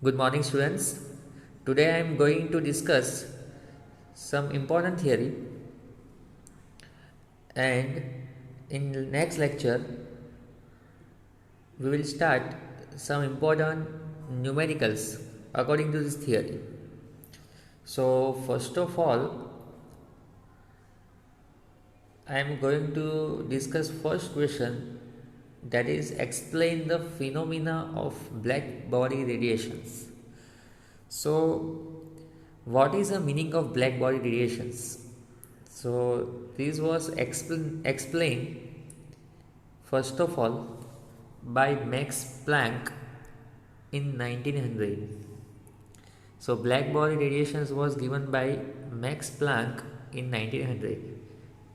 Good morning, students. Today I am going to discuss some important theory, and in the next lecture we will start some important numericals according to this theory. So, first of all, I am going to discuss first question, that is explain the phenomena of black body radiations. So, what is the meaning of black body radiations? So, this was explained first of all by Max Planck in 1900. So, black body radiations was given by Max Planck in 1900.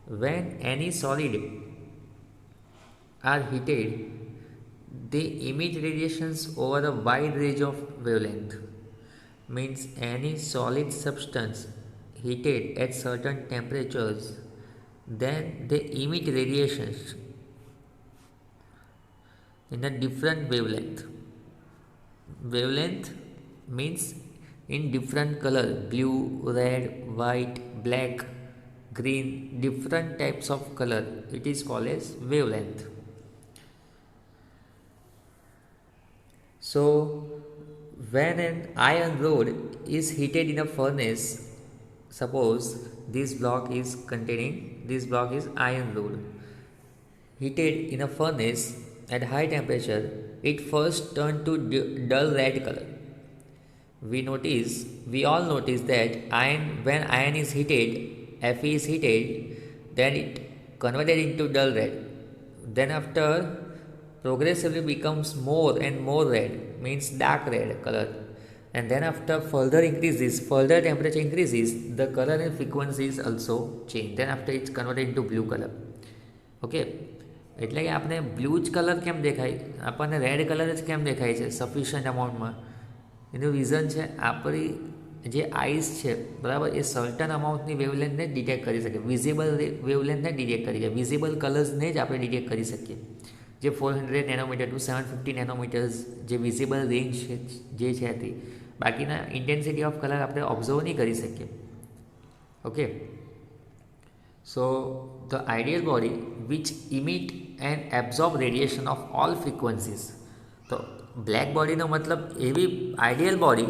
When any solid are heated, they emit radiations over a wide range of wavelength. Means any solid substance heated at certain temperatures, then they emit radiations in a different wavelength. Wavelength means in different color: blue, red, white, black, green, different types of color. It is called as wavelength. So, when an iron rod is heated in a furnace, suppose this block is iron rod. Heated in a furnace at high temperature, it first turned to dull red color. We all notice that when iron is heated, Fe is heated, then it converted into dull red. Then after progressively becomes more and more red, means dark red color. And then after further temperature increases, the color and frequencies also change. Then after it's converted into blue color. Okay એટલે કે આપણે blue જ colour કેમ દેખાય, આપણને red colour જ કેમ દેખાય છે સફિશિયન્ટ અમાઉન્ટમાં? એનું રીઝન છે આપણી જે આઈસ છે, બરાબર, એ સર્ટન અમાઉન્ટની વેવલેન્થને ડિટેક્ટ કરી શકે, વિઝિબલ વેવલેન્થને ડિટેક્ટ કરી શકે, વિઝિબલ કલર્સને જ આપણે ડિટેક્ટ કરી શકીએ. જે 400 નેનોમીટર ટુ 750 નેનોમીટર્સ જે વિઝિબલ રેન્જ છે જે છે તે, બાકીના ઇન્ટેન્સિટી ઓફ કલર આપણે ઓબ્ઝર્વ નહીં કરી શકીએ. Okay, so the ideal body which emit and absorb radiation of all frequencies. તો બ્લેક બોડીનો મતલબ એવી આઈડિયલ બોડી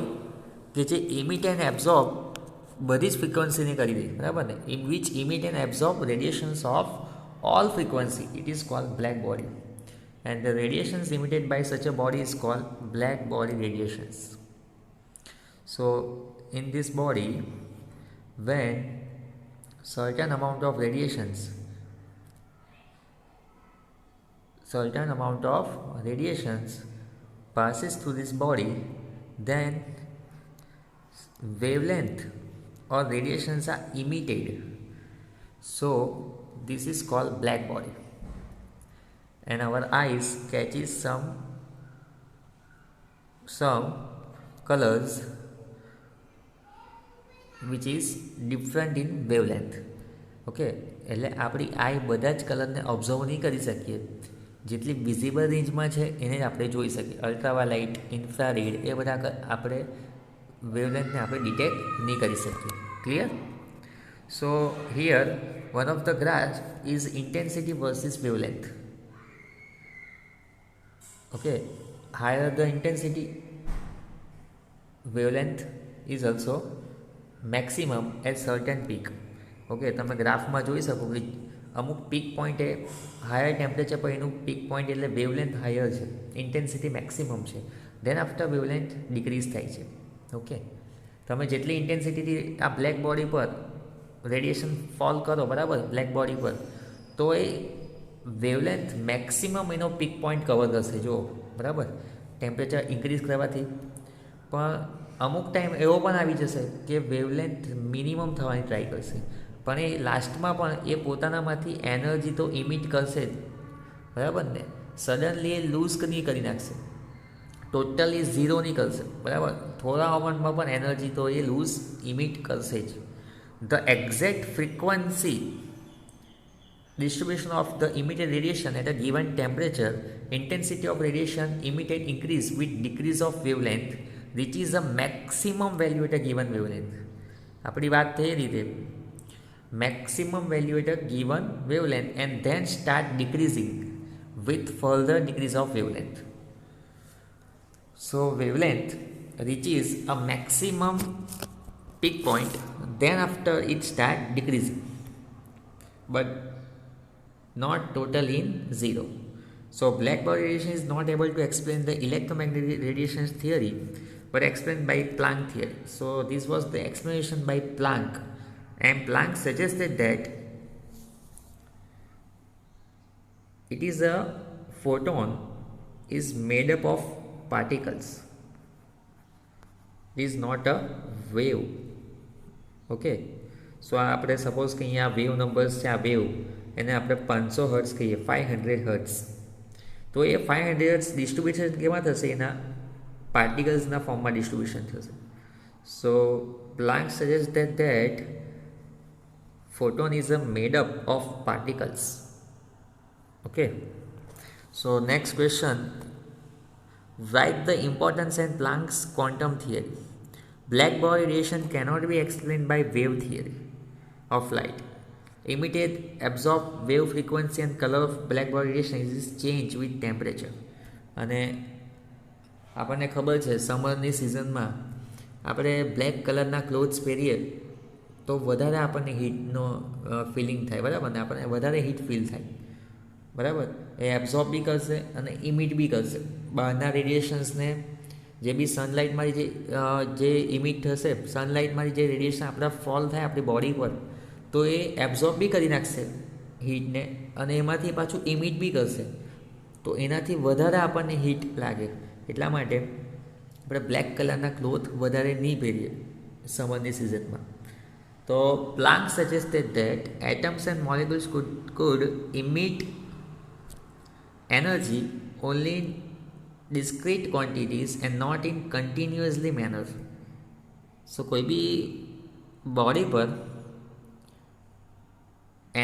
કે જે ઇમિટ એન્ડ એબ્ઝોર્બ બધી જ ફ્રીક્વન્સીને કરી દે, બરાબર ને? Which emit and absorb radiations of all frequency, it is called black body, and the radiations emitted by such a body is called black body radiations. So in this body, when certain amount of radiations passes through this body, then wavelength or radiations are emitted. So this is called black body, and our eyes catches some colors which is different in wavelength. Okay, એટલે આપણી આઈ બધા જ કલરને observe નહીં કરી શકીએ, જેટલી visible રેન્જમાં છે એને જ આપણે જોઈ શકીએ. અલ્ટ્રાવાયલાઇટ, ઇન્ફ્રારેડ, એ બધા આપણે વેવલેન્થને આપણે ડિટેક્ટ નહીં કરી શકીએ. Clear? So here one of the graph is intensity versus wavelength. Okay, higher the intensity, wavelength is also maximum at certain peak. Okay, તમે ગ્રાફમાં જોઈ શકો કે અમુક પીક પોઈન્ટે હાયર ટેમ્પરેચર પર એનું પીક પોઈન્ટ એટલે વેવલેન્થ હાયર છે, ઇન્ટેન્સિટી મેક્સિમમ છે. દેન આફ્ટર વેવલેન્થ ડિક્રીઝ થાય છે. ઓકે, તમે જેટલી ઇન્ટેન્સિટીથી આ બ્લેક બોડી પર રેડિયેશન ફોલ કરો, બરાબર, બ્લેક બોડી પર, તો એ વેવલેન્થ મેક્સિમમ એનો પીક પોઈન્ટ કવર કરશે. જો, બરાબર, ટેમ્પરેચર ઇન્ક્રીઝ કરવાથી. પણ અમુક ટાઈમ એવો પણ આવી જશે કે વેવલેન્થ મિનિમમ થવાની ટ્રાય કરશે, પણ એ લાસ્ટમાં પણ એ પોતાનામાંથી એનર્જી તો ઇમિટ કરશે જ, બરાબર ને? સડનલી એ લૂઝ નહીં કરી નાખશે, ટોટલી ઝીરો નહીં કરશે, બરાબર? થોડા મોમેન્ટમાં પણ એનર્જી તો એ લૂઝ ઇમિટ કરશે જ. The exact frequency distribution of the emitted radiation at a given temperature, intensity of radiation emitted increase with decrease of wavelength. reaches a maximum value at a given wavelength. આપણી વાત થઈ રીતે maximum value at a given wavelength and then start decreasing with further decrease of wavelength. So wavelength reaches a maximum peak point, then after it start decreasing, but not total in zero. So black body radiation is not able to explain the electromagnetic radiation theory, but explained by Planck theory. So this was the explanation by Planck, and Planck suggested that it is a photon is made up of particles. It is not a wave. Okay, so આપણે suppose કે અહીંયા wave numbers છે, આ wave એને આપણે 500 hertz કહીએ, 500 hertz. તો એ 500 hertz distribution કેવા થશે? એના પાર્ટિકલ્સના ફોર્મમાં ડિસ્ટ્રીબ્યુશન થશે. So Planck suggested that photon is a made up of particles. Okay, so next question, write the importance and Planck's quantum theory. Black body radiation cannot be explained by wave theory of light. Emitted absorbed wave frequency and color of black body radiation is changed with temperature. અને આપણને ખબર છે સમરની સિઝનમાં આપણે black કલરના clothes પહેરીએ તો વધારે આપણને હીટનો ફિલિંગ થાય, બરાબર ને? આપણને વધારે હીટ ફીલ થાય, બરાબર? એ એબ્ઝોર્બ બી કરશે અને ઇમિટ બી કરશે બહારના રેડિયેશન્સને. જે બી સનલાઇટમાંથી જે ઇમિટ થશે, સનલાઇટમાંથી જે રેડિયેશન આપણા ફોલ થાય આપણી બોડી પર, તો એ એબ્ઝોર્બ બી કરી નાખશે હીટને અને એમાંથી પાછું ઇમિટ બી કરશે. તો એનાથી વધારે આપણને હીટ લાગે. એટલા માટે આપણે બ્લેક કલરના ક્લોથ વધારે નહીં પહેરીએ સમરની સિઝનમાં. તો Planck suggested that atoms and molecules could emit energy only in discrete quantities and not in continuously manner. So કોઈ બી બોડી પર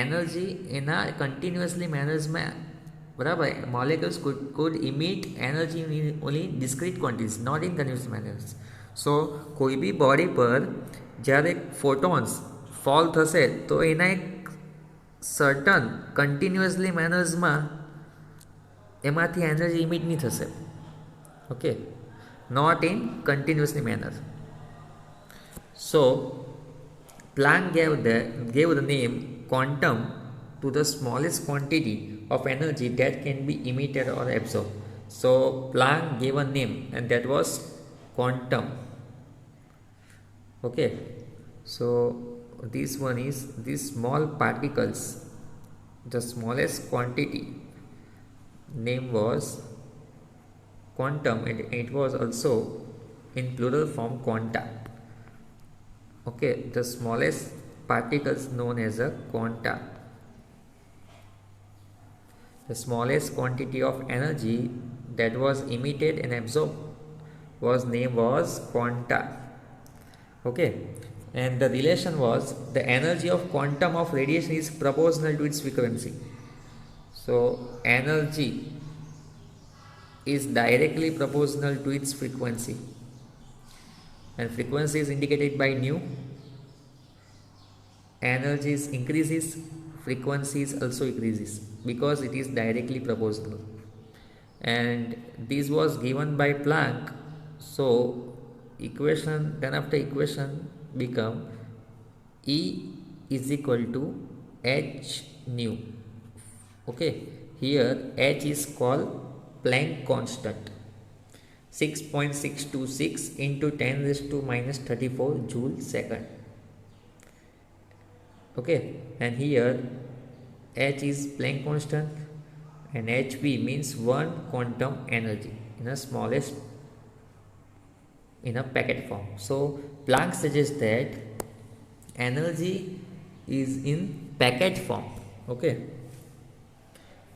એનર્જી એના કન્ટિન્યુઅસલી મેનર્સમાં, બરાબર, molecules could emit energy only in discrete quantities, not in continuous manners. So કોઈ બી body પર જ્યારે photons fall થશે તો એના એક સર્ટન કન્ટિન્યુઅસલી મેનર્સમાં એમાંથી એનર્જી ઇમિટ નહીં થશે. Okay, not in continuously manner. So Planck gave the name quantum to the smallest quantity of energy that can be emitted or absorbed. So Planck gave a name and that was quantum. Okay, so this one is these small particles, the smallest quantity name was quantum, and it was also in plural form quanta. Okay, the smallest particles known as a quanta. The smallest quantity of energy that was emitted and absorbed was quanta. Okay, and the relation was the energy of quantum of radiation is proportional to its frequency. So energy is directly proportional to its frequency, and frequency is indicated by nu. Energy increases, frequency also increases because it is directly proportional, and this was given by Planck. So equation, then after equation become E is equal to h nu. Okay, here h is called Planck constant, 6.626 into 10 raised to minus 34 joule second. Okay, and here h is Planck constant and hv means one quantum energy in a smallest in a packet form. So Planck suggests that energy is in packet form. Okay,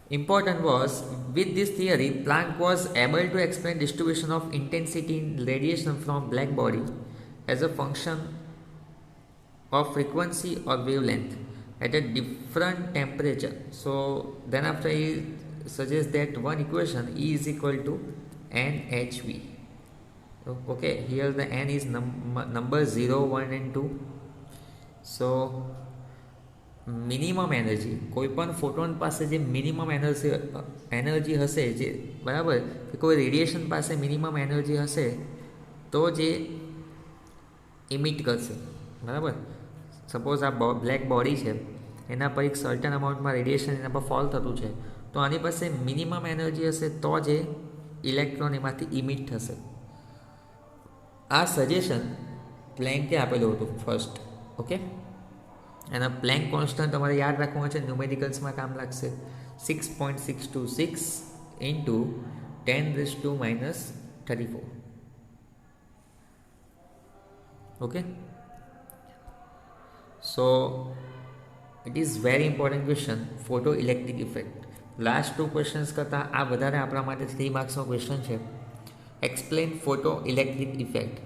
important was, with this theory Planck was able to explain distribution of intensity in radiation from black body as a function of frequency or wavelength at a different temperature. So then after he suggests that one equation E is equal to nhv Okay, here the n is number 0, 1 and 2. So minimum energy, કોઈ પણ photon પાસે જે minimum energy હશે, જે બરાબર કે કોઈ radiation પાસે મિનિમમ એનર્જી હશે તો જે ઇમિટ કરશે, બરાબર. સપોઝ આ બ્લેક બોડી છે, એના પર એક સર્ટન અમાઉન્ટમાં રેડિયેશન એના પર ફોલ થતું છે, તો આની પાસે મિનિમમ એનર્જી હશે તો જે ઇલેક્ટ્રોન એમાંથી ઇમિટ થશે. આ સજેશન પ્લેન્કે આપેલું હતું ફર્સ્ટ. ઓકે, એના પ્લેન્ક કોન્સ્ટન્ટ તમારે યાદ રાખવાનું છે, ન્યુમેરિકલ્સમાં કામ લાગશે. 6.626 into 10⁻34. Okay, so it is very important question, photo electric effect. Last 2 questions કરતાં આ વધારે આપણા માટે 3 માર્ક્સનો ક્વેશ્ચન છે. Explain photo electric effect.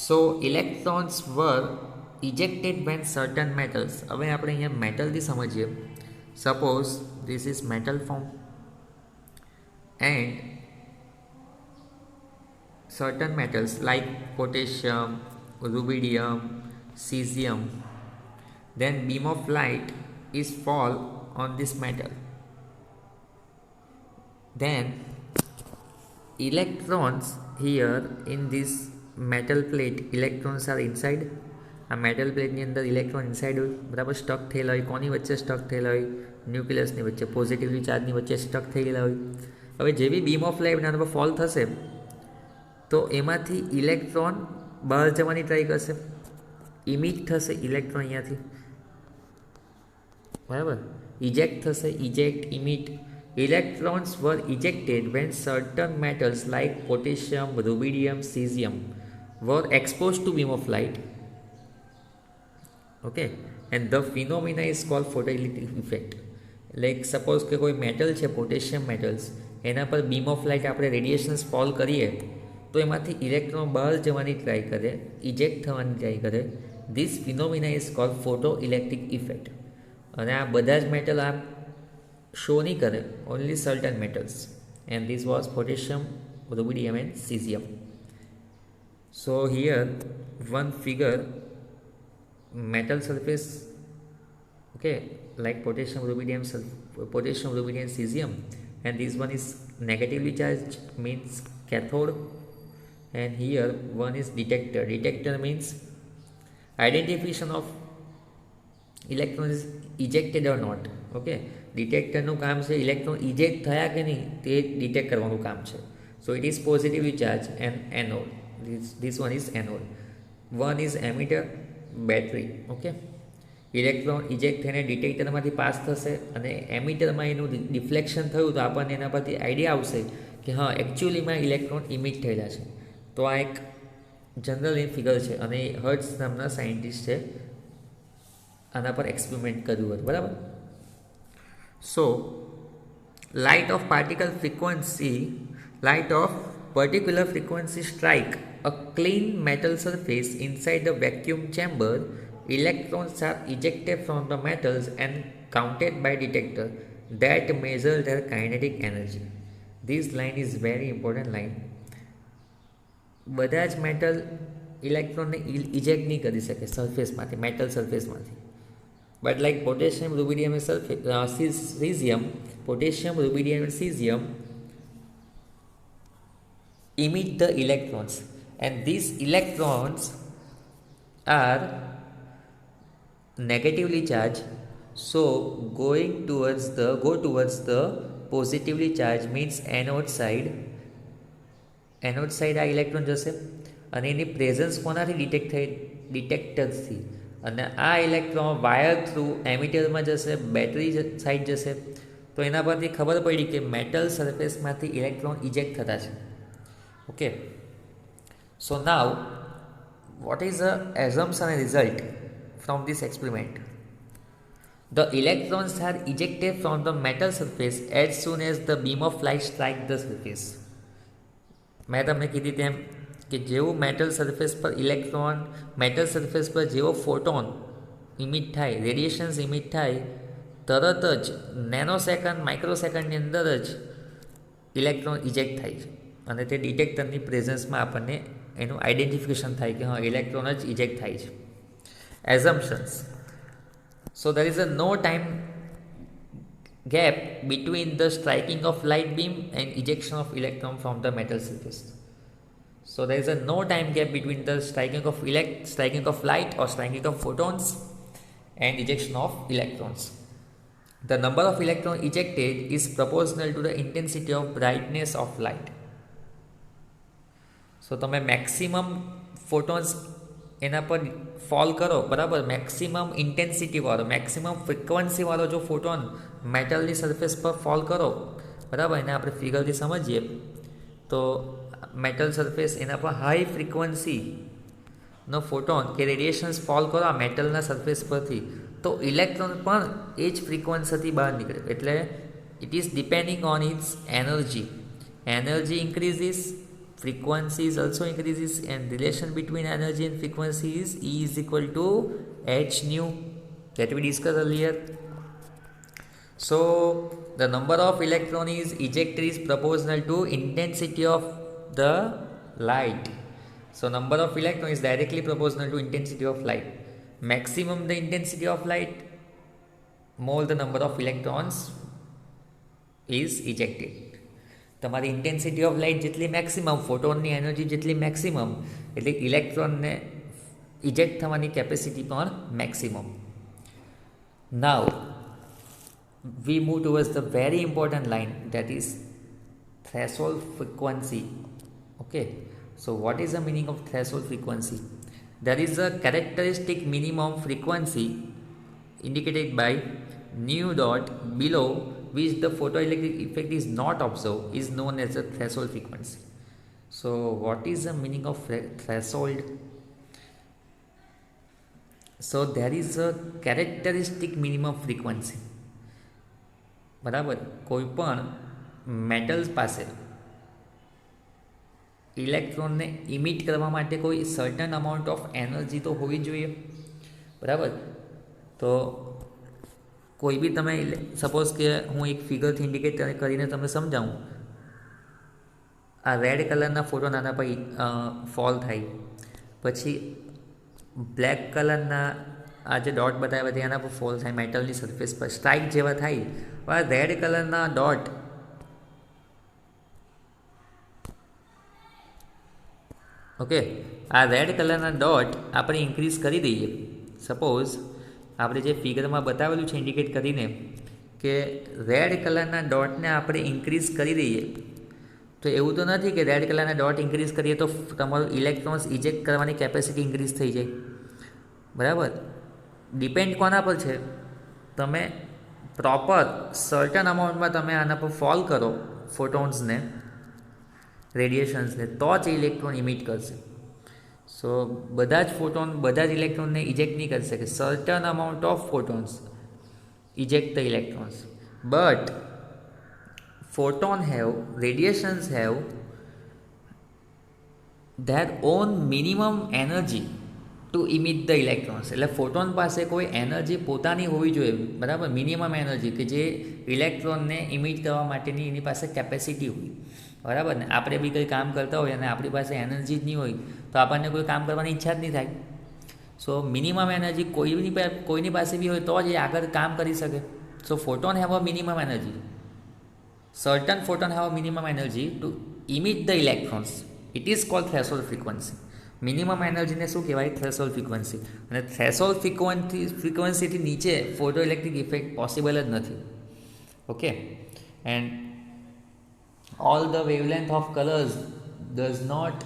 So electrons were ejected when certain metals. હવે આપણે અહીંયા મેટલથી સમજીએ. Suppose this is metal form and certain metals like potassium, rubidium, cesium, then beam of light is fall on this metal. Then electrons here in this metal plate, electrons are inside. આ metal પ્લેટની અંદર electron inside હોય, બરાબર, stuck થયેલા હોય. કોની વચ્ચે stuck થયેલા હોય? ન્યુક્લિયસની વચ્ચે, પોઝિટિવલી ચાર્જની વચ્ચે સ્ટક થઈ ગયેલા હોય. હવે જેવી બીમ ઓફ લાઇટ આના પર ફોલ થશે તો એમાંથી ઇલેક્ટ્રોન બહાર જવાની ટ્રાય કરશે, ઇમિટ થશે ઇલેક્ટ્રોન અહીંયાથી, બરાબર, ઇજેક્ટ થશે, eject, emit. Electrons were ejected when certain metals like potassium, rubidium, cesium were exposed to beam of light. Okay, and the phenomena is called photoelectric effect. Like suppose કે કોઈ metal છે, potassium metals, એના પર beam of light આપણે રેડિયેશન્સ fall કરીએ તો એમાંથી electron બહાર જવાની ટ્રાય કરે, ઇજેક્ટ થવાની ટ્રાય કરે. This phenomena is cold photo electric effect. અને આ બધા જ મેટલ આ શો નહીં કરે, only certain metals. And this was potassium, rubidium and caesium. So here one figure metal surface, okay, like potassium, rubidium, cesium, and this one is negatively charged, means cathode, and here one is detector. Detector means identification of electron is ejected or not. Okay, detectorનું કામ છે electron ઇજેક્ટ થયા કે નહીં તે detect કરવાનું કામ છે. So it is positively charge and anode. This one is anode. One is emitter, battery. Okay, electron eject થઈને ડિટેક્ટરમાંથી પાસ થશે અને એમિટરમાં એનું ડિફ્લેક્શન થયું તો આપણને એના પરથી આઈડિયા આવશે કે હા એકચ્યુઅલીમાં ઇલેક્ટ્રોન ઇમિટ થયેલા છે. તો આ એક જનરલ એ ફિગર છે અને હર્ટ્ઝ નામના સાયન્ટિસ્ટ છે આના પર એક્સપેરિમેન્ટ કર્યું હતું, બરાબર. So light of particular frequency strike a clean metal surface inside the vacuum chamber. Electrons are ejected from the metals and counted by detector that measure their kinetic energy. This line is very important line. બધા જ metal ઇલેક્ટ્રોનને ઇજેક્ટ નહીં કરી શકે સરફેસમાંથી, metal સરફેસમાંથી. But like potassium, rubidium and cesium, potassium, rubidium and cesium emit the electrons, and these electrons are negatively charged, so go towards the positively charged, means anode side આ electron જશે અને એની presence કોનાથી detect થઈ? ડિટેક્ટર્સથી. અને આ electron wire through એમિટરમાં જશે, battery side જશે. તો એના પરથી ખબર પડી કે મેટલ સરફેસમાંથી ઇલેક્ટ્રોન ઇજેક્ટ થતા છે. Okay, so now what is the assumption and result from this experiment? The electrons are ejected from the metal surface as soon as the beam of light strike the surface. મેં તમને કીધી તેમ કે જેવું metal surface પર જેવો photon ઇમિટ થાય, રેડિયેશન્સ ઇમિટ થાય, તરત જ નેનો સેકન્ડ, માઇક્રો સેકન્ડની અંદર જ ઇલેક્ટ્રોન ઇજેક્ટ થાય છે. અને તે ડિટેક્ટરની પ્રેઝન્સમાં આપણને એનું આઈડેન્ટિફિકેશન થાય કે હા ઇલેક્ટ્રોન જ ઇજેક્ટ થાય છે. એઝમ્પશન્સ. સો there is a no time gap between the striking of light beam and ejection of electron from the metal surface. So there is a no time gap between the striking of light or striking of photons and ejection of electrons. The number of electrons ejected is proportional to the intensity of brightness of light. So તમે maximum photons એના પર fall કરો, બરાબર, maximum ઇન્ટેન્સિટીવાળો, maximum ફ્રિકવન્સીવાળો જો photon મેટલની surface પર fall કરો, બરાબર, એને આપણે ફિગરથી સમજીએ તો મેટલ સરફેસ એના પર હાઈ ફ્રિકવન્સીનો ફોટોન કે રેડિયેશન્સ ફોલ કરો આ મેટલના સરફેસ પરથી, તો ઇલેક્ટ્રોન પણ એ જ ફ્રિકવન્સીથી બહાર નીકળે. એટલે it is depending on it's energy ઇન્ક્રીઝીસ, frequency is also increases, and relation between energy and frequency is E is equal to h nu that we discussed earlier. So the number of electron is ejected is proportional to intensity of the light. So number of electron is directly proportional to intensity of light. Maximum the intensity of light, more the number of electrons is ejected. તમારી intensity of light જેટલી maximum, ફોટોનની energy જેટલી maximum, એટલે ઇલેક્ટ્રોનને ઇજેક્ટ થવાની capacity પણ maximum. Now V move towards the very important line that is threshold frequency. Okay, so what is the meaning of threshold frequency? That is a characteristic minimum frequency indicated by nu dot below which the photoelectric effect is not observed is known as the threshold frequency. So what is the meaning of threshold? So there is a characteristic minimum frequency. બરાબર, કોઈ પણ metals પાસે ઇલેક્ટ્રોનને ઇમિટ કરવા માટે કોઈ certain amount of energy તો હોવી જોઈએ, બરાબર. તો કોઈ બી તમે સપોઝ કે હું એક ફિગરથી ઇન્ડિકેટ કરીને તમને સમજાવું, આ રેડ કલરના ફોટોન આના પર ફોલ થાય, પછી બ્લેક કલરના આ જે ડોટ બતાવ્યા હતા એના પર ફોલ થાય, મેટલની સરફેસ પર સ્ટ્રાઇક જેવા થાય. આ રેડ કલરના ડોટ ઓકે, આ રેડ કલરના ડોટ આપણે ઇન્ક્રીઝ કરી દઈએ. સપોઝ આપણે જે ફિગરમાં બતાવેલું છે ઇન્ડિકેટ કરીને કે રેડ કલરના ડોટને આપણે ઇન્ક્રીઝ કરી દઈએ, તો એવું તો નથી કે રેડ કલરના ડોટ ઇન્ક્રીઝ કરીએ તો તમારું ઇલેક્ટ્રોન્સ ઇજેક્ટ કરવાની કેપેસિટી ઇન્ક્રીઝ થઈ જાય, બરાબર. ડિપેન્ડ કોના પર છે? તમે પ્રોપર સર્ટન અમાઉન્ટમાં તમે આના પર ફોલ કરો ફોટોન્સને, રેડિયેશન્સને, તો જ ઇલેક્ટ્રોન ઇમિટ કરશે. સો બધા જ ફોટોન બધા જ ઇલેક્ટ્રોનને ઇજેક્ટ નહીં કરી શકે. Certain amount of photons eject the electrons, but photon have, radiations have their own minimum energy to emit the electrons. એટલે ફોટોન પાસે કોઈ એનર્જી પોતાની હોવી જોઈએ, બરાબર, મિનિમમ એનર્જી કે જે ઇલેક્ટ્રોનને ઇમિટ કરવા માટેની એની પાસે કેપેસિટી હોય, બરાબર ને. આપણે બી કંઈ કામ કરતા હોય અને આપણી પાસે એનર્જી જ નહીં હોય તો આપણને કોઈ કામ કરવાની ઈચ્છા જ નહીં થાય. સો મિનિમમ એનર્જી કોઈની પાસે બી હોય તો જ એ આગળ કામ કરી શકે. So photon have a minimum energy, certain photon have a minimum energy to emit the electrons. It is called threshold frequency. Minimum એનર્જીને શું કહેવાય? Threshold frequency. અને થ્રેશોલ્ડ ફ્રીક્વન્સીથી નીચે ફોટો ઇલેક્ટ્રિક ઇફેક્ટ પોસિબલ જ નથી. Okay, and all the wavelength of colors does not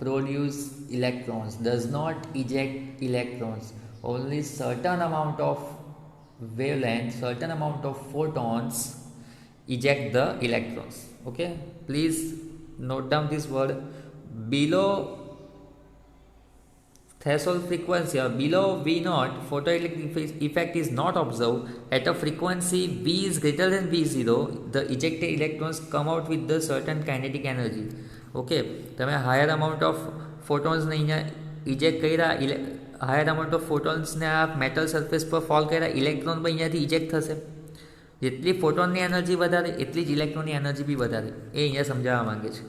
produce electrons, does not eject electrons. Only certain amount of wavelength, certain amount of photons eject the electrons. Okay, please note down this word. Below threshold frequency or below V naught, photoelectric effect is not observed. At a frequency V is greater than V0, the ejected electrons come out with the certain kinetic energy. Okay, તમે higher amount of ફોટોન્સને અહીંયા ઇજેક્ટ કર્યા, higher amount of ફોટોન્સને આ metal surface પર fall કર્યા, electron પણ અહીંયાથી ઇજેક્ટ થશે. જેટલી ફોટોનની એનર્જી વધારે એટલી જ ઇલેક્ટ્રોનની એનર્જી બી વધારે, એ અહીંયા સમજાવવા માંગે છે.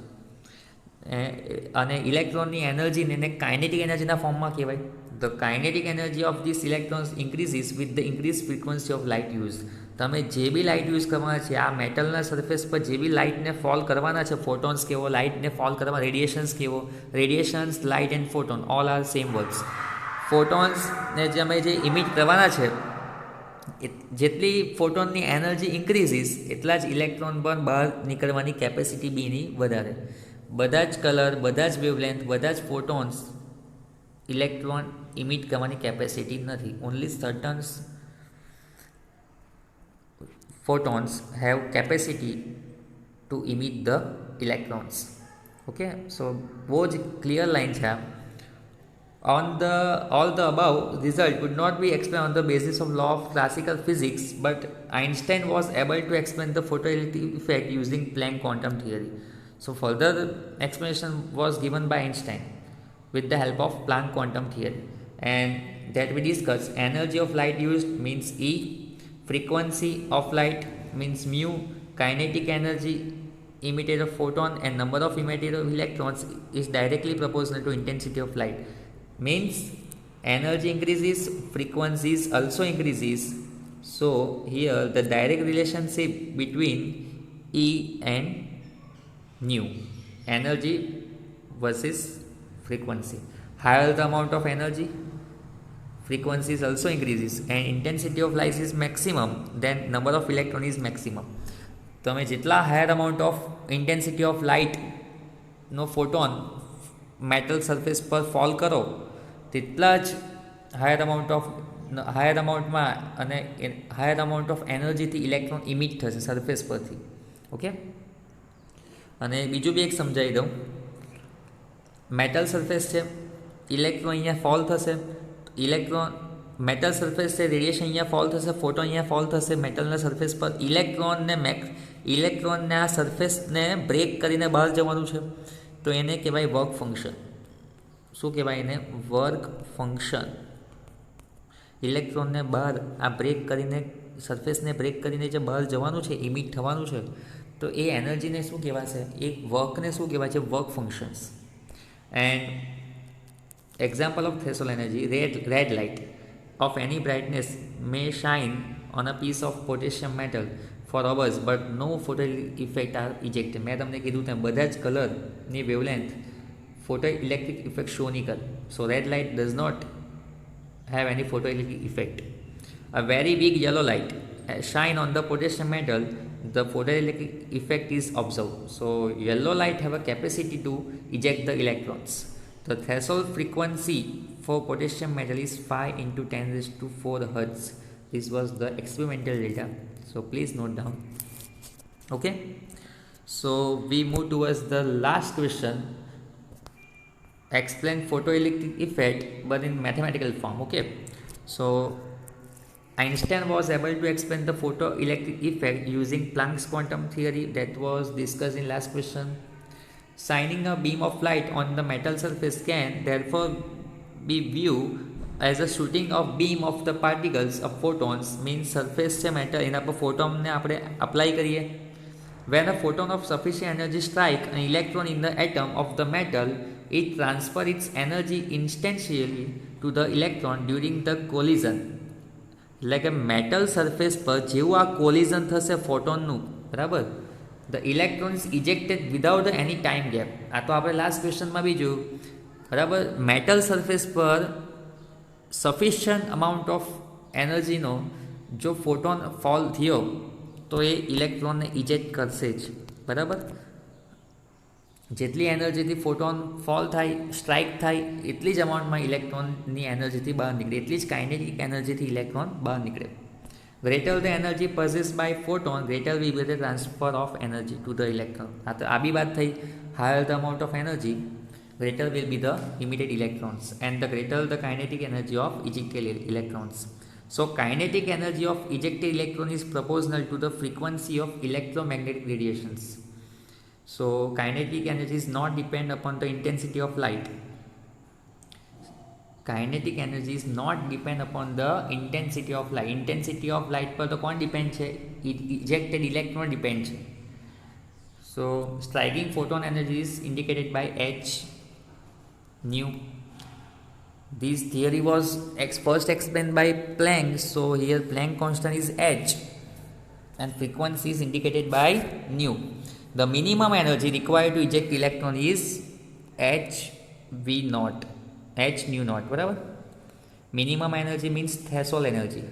અને ઇલેક્ટ્રોનની એનર્જીને એને કાઇનેટિક એનર્જીના ફોર્મમાં કહેવાય. The kinetic energy of this electrons increases with the increase frequency of light use. તમે જે બી લાઇટ યુઝ કરવાના છે, આ મેટલના સરફેસ પર જે બી લાઇટને ફોલ કરવાના છે, ફોટોન્સ કેવો લાઇટને ફોલ કરવા, રેડિયેશન્સ કેવો, radiations, light and photon all are same words. ફોટોન્સને જે અમે જે ઇમિટ કરવાના છે, જેટલી ફોટોનની એનર્જી ઇન્ક્રીઝિસ એટલા જ ઇલેક્ટ્રોન પણ બહાર નીકળવાની કેપેસિટી બીની વધારે. બધા જ કલર, બધા જ વેવલેન્થ, બધા જ ફોટોન્સ ઇલેક્ટ્રોન ઇમિટ કરવાની કેપેસિટી નથી. Only certain photons have capacity to emit the electrons. Okay, so वो જ clear line છે. On the all the above result would not be explained on the basis of law of classical physics, but Einstein was able to explain the photoelectric effect using Planck quantum theory. So further explanation was given by Einstein with the help of Planck quantum theory, and that we discussed energy of light used means E, frequency of light means mu, kinetic energy emitted of photon and number of emitted of electrons is directly proportional to intensity of light. Means energy increases, frequencies also increases. So here the direct relationship between E and nu, energy versus frequency. Higher the amount of energy, frequencies also increases, and intensity of light is maximum, then number of electron is maximum. તમે જેટલા higher amount of intensity of લાઇટનો photon metal surface પર fall કરો તેટલા જ higher અમાઉન્ટમાં અને higher amount of એનર્જીથી electron ઇમિટ થશે surface પરથી. ઓકે, અને બીજું બી એક સમજાવી દઉં. મેટલ સરફેસ છે, ઇલેક્ટ્રોન અહીંયા ફોલ થશે, ઇલેક્ટ્રોન મેટલ સરફેસ છે, રેડિયેશન અહીંયા ફોલ થશે, ફોટો અહીંયા ફોલ થશે મેટલના સરફેસ પર. ઇલેક્ટ્રોનને આ સરફેસને બ્રેક કરીને બહાર જવાનું છે, તો એને કહેવાય વર્ક ફંક્શન. શું કહેવાય એને? Work function. ઇલેક્ટ્રોનને બહાર આ બ્રેક કરીને, સરફેસને બ્રેક કરીને જે બહાર જવાનું છે, ઇમિટ થવાનું છે, તો એ એનર્જીને શું કહેવાશે? એ વર્કને શું કહેવાય છે? Work functions. And example of threshold energy, red light of any brightness may shine on a piece of potassium metal for hours but no photoelectric effect are ejected. મેં તમને કીધું તેમ બધા જ કલરની વેવલેન્થ photoelectric effect શો નહીં કરે. So red light does not have any photoelectric effect. A very big yellow light shine on the potassium metal, the photoelectric effect is observed. So yellow light have a capacity to eject the electrons. The threshold frequency for potassium metal is 5 into 10 raised to 4 Hz. This was the experimental data. So please note down. Okay. So we move towards the last question. Explain photoelectric effect but in mathematical form. Okay. So Einstein was able to explain the photoelectric effect using Planck's quantum theory that was discussed in last question. Shining a beam of light on the metal surface can therefore be viewed as a shooting of beam of the particles of photons. Means surface છે metal, એના પર ફોટોનને આપણે apply કરીએ. When a photon of sufficient energy strike an electron in the atom of the metal, it transfers its energy instantaneously to the electron during the collision. એટલે કે metal surface પર જેવું આ કોલિઝન થશે ફોટોનનું, બરાબર, the electron is ejected without any time gap. આ તો આપણે લાસ્ટ ક્વેશ્ચનમાં બી જોયું, બરાબર. મેટલ સરફેસ પર સફિશિયન્ટ અમાઉન્ટ ઓફ એનર્જીનો જો ફોટોન ફોલ થયો તો એ ઇલેક્ટ્રોનને ઇજેક્ટ કરશે જ, બરાબર. જેટલી એનર્જીથી ફોટોન ફોલ થાય, સ્ટ્રાઇક થાય, એટલી જ અમાઉન્ટમાં ઇલેક્ટ્રોનની એનર્જીથી બહાર નીકળે, એટલી જ કાઇનેટિક એનર્જીથી ઇલેક્ટ્રોન બહાર નીકળે. Greater the energy possessed by photon, greater will be the transfer of energy to the electron. આ બી વાત થઈ. Higher the amount of energy, greater will be the emitted electrons, and the greater the kinetic energy of ejected electrons. So kinetic energy of ejected electron is proportional to the frequency of electromagnetic radiations. So kinetic energy is not depend upon the intensity of light. Kinetic energy is not depend upon the intensity of light. Intensity of light પર તો કોણ depend છે? ejected electron depend છે. So striking photon energy is indicated by h nu. This theory was first explained by Planck. So here Planck constant is h and frequency is indicated by nu. The minimum energy required to eject electron is h v naught, h nu naught, બરાબર. Minimum energy means threshold energy.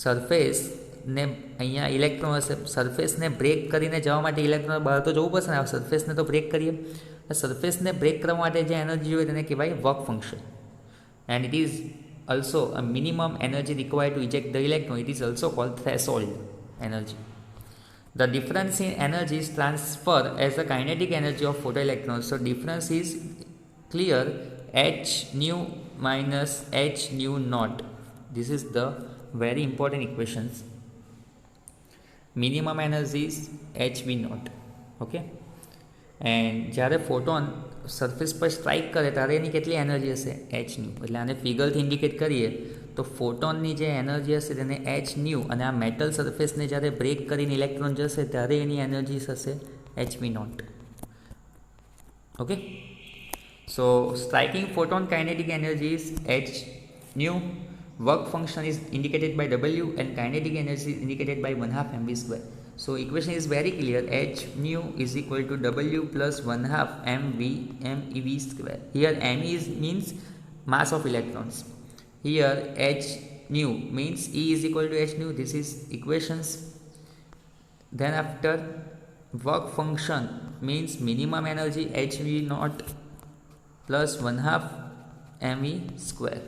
સરફેસને અહીંયા electron હશે, સરફેસને break કરીને જવા માટે electron બહાર તો જવું પડશે ને. આ સરફેસને તો બ્રેક કરીએ, સરફેસને બ્રેક કરવા માટે જે એનર્જી જોઈએ તેને કહેવાય work function. And it is also a minimum energy required to eject the electron. It is also called threshold energy. The difference in energy is transferred as the kinetic energy of photoelectrons. So difference is clear, h nu minus h nu naught. This is the very important equations. Minimum energy is h v naught. Okay. And જ્યારે photon surface પર strike કરે ત્યારે એની કેટલી energy હશે? H new. એટલે આને ફિગરથી indicate કરીએ તો ફોટોનની જે એનર્જી હશે તેને એચ ન્યુ, અને આ મેટલ સરફેસને જ્યારે બ્રેક કરીને ઇલેક્ટ્રોન જશે ત્યારે એની એનર્જી હશે H V nought. Okay. So striking photon kinetic energy is H nu. Work function is indicated by W and kinetic energy is indicated by 1/2 mv square. So equation is very clear, h nu is equal to w plus 1/2 mev square. Here me means mass of electrons. Here h nu means E is equal to h nu. This is equations. Then after work function means minimum energy h v naught plus 1/2 me square.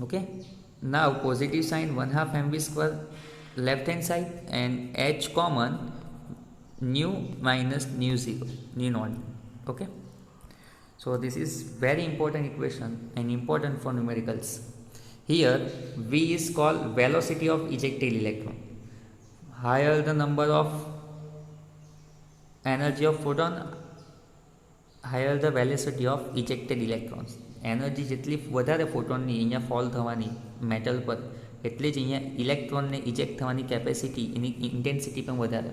Okay. Now positive sign 1/2 mv square left hand side and h common, nu minus nu 0, nu naught. Okay. So this is very important equation and important for numericals. Here v is called velocity of ejected electron. Higher the number of energy of photon, higher the velocity of ejected electrons. Energy જેટલી વધારે ફોટોનની અહીંયા fall થવાની metal પર, એટલે જ અહીંયા ઇલેક્ટ્રોનને ઇજેક્ટ થવાની કેપેસિટી, એની ઇન્ટેન્સિટી પણ વધારે.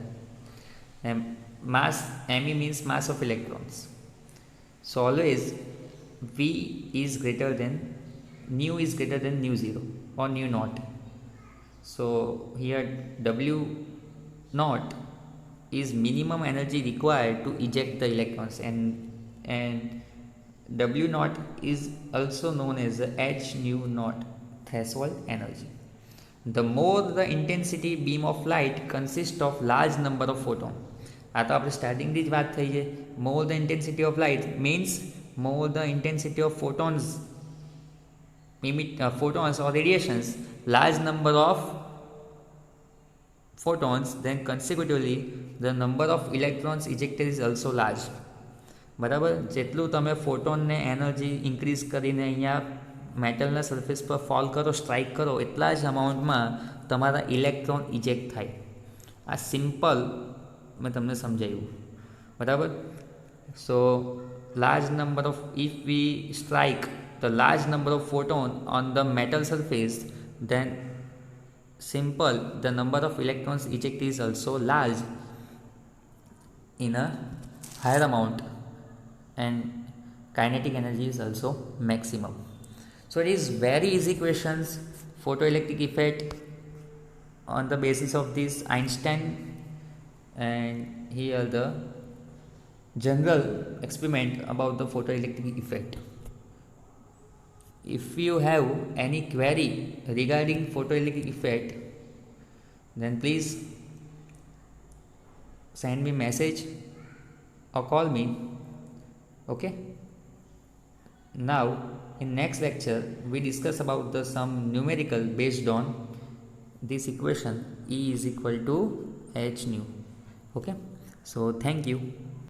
Mass M E means mass of electrons. So always V is greater than, nu is greater than nu 0 or nu naught. So here W naught is minimum energy required to eject the electrons, and W naught is also known as the h nu naught, threshold energy. The more the intensity beam of light consists of large number of photon. આ તો આપણે સ્ટાર્ટિંગથી જ વાત થઈ છે. more the intensity of light means more the intensity of photons photons or radiations, large number of photons, then consecutively the number of electrons ejected is also large. બરાબર. જેટલું તમે ફોટોનને એનર્જી ઇન્ક્રીઝ કરીને અહીંયા મેટલના સરફેસ પર fall કરો, strike કરો, એટલા જ અમાઉન્ટમાં તમારા ઇલેક્ટ્રોન ઇજેક્ટ થાય. આ સિમ્પલ મેં તમને સમજાવ્યું. બરાબર. So large number of, if we strike the large number of photon on the metal surface, then simple the number of electrons ejected is also large in a higher amount, and kinetic energy is also maximum. So it is very easy questions. Photoelectric effect on the basis of this Einstein, and here the general experiment about the photoelectric effect. If you have any query regarding photoelectric effect, then please send me message or call me. Okay. Now in next lecture we discuss about the some numerical based on this equation, E is equal to h nu. Okay. So thank you.